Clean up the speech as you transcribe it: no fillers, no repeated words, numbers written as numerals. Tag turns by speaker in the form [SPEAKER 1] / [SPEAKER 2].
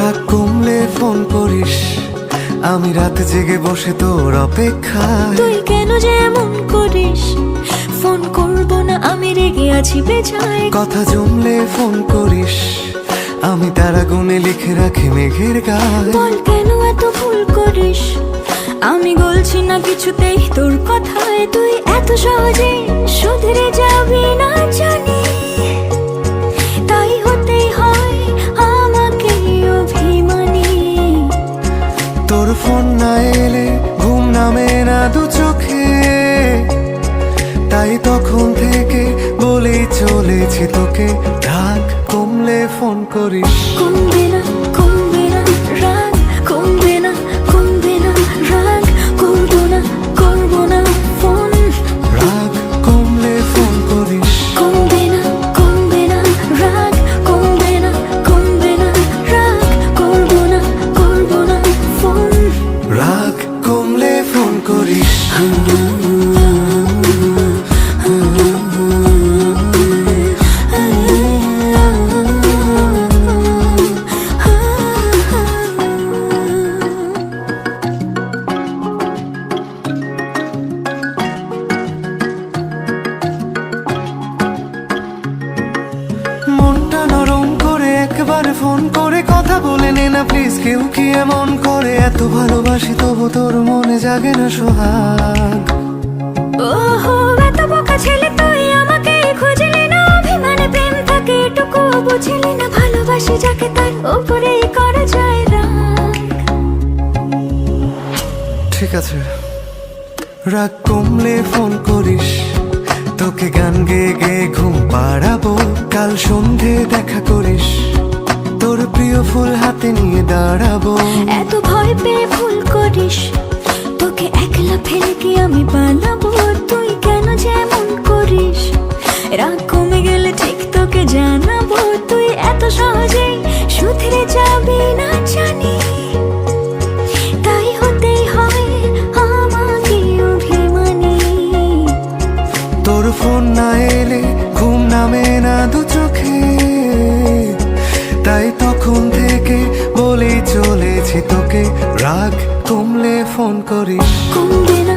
[SPEAKER 1] রাগ কমলে ফোন করিস, আমি রাত জেগে বসে তোর অপেক্ষায়।
[SPEAKER 2] তুই কেন যে এমন করিস? ফোন করবো না আমি রেগে আছি বেজায়।
[SPEAKER 1] কথা জমলে ফোন করিস, আমি তারা গুনে লিখে রাখি মেঘের গায়।
[SPEAKER 2] বল কেন এত ভুল করিস? আমি গলছি না কিছুতেই তোর কথায়। তুই এত সহজে শুধরে যাবি না জানি, তাই হতেই হয় আমাকে অভিমানী।
[SPEAKER 1] তোর ফোন না এলে ঘুম নামে না দু চোখে, তাই তখন থেকে বলেই চলেছি তোকে, রাগ কমলে ফোন করিস।
[SPEAKER 2] কমবে না কমবে না রাগ, কমবে না কমবে না রাগ, করবো না করবো না ফোন।
[SPEAKER 1] রাগ কমলে ফোন করিস।
[SPEAKER 2] কমবে না কমবে না রাগ, কমবে না কমবে না রাগ, করবো না করবো না ফোন।
[SPEAKER 1] রাগ কমলে ফোন করিস। মনটা নরম করে একবার ফোন করে কথা বলে নে না প্লিজ। কেউ কি এমন করে? এত ভালোবাসি তবু তোর মনে জাগে না সোহাগ।
[SPEAKER 2] ওহো এত বোকা ছেলে তুই, আমাকে খুঁজলি না অভিমানে প্রেম থাকে এটুকু বুঝলি না। ভালোবাসি যাকে তার উপরেই করা যায় রাগ।
[SPEAKER 1] ঠিক আছে, রাগ কমলে ফোন করিস, তোকে গান গেয়ে গেয়ে ঘুম পাড়াবো। কাল সন্ধে দেখা করিস, তোর প্রিয় ফুল হাতে নিয়ে দাঁড়াবো।
[SPEAKER 2] এত ভয় পেয়ে ভুল করিস, তোকে একলা ফেলে কি আমি বানাবো? তুই কেন যেমন করিস? রাগ কমে গেলে ঠিক তোকে জানাবো। তুই এত সহজে শুধরে যাবি না জানি, তাই হতেই হয় আমাকে অভিমানী।
[SPEAKER 1] তোর ফোন না এলে ঘুম নামে না দু চোখে, তাই তখন থেকে বলেই চলেছি তোকে, রাগ কমলে ফোন করিস।
[SPEAKER 2] কমবে না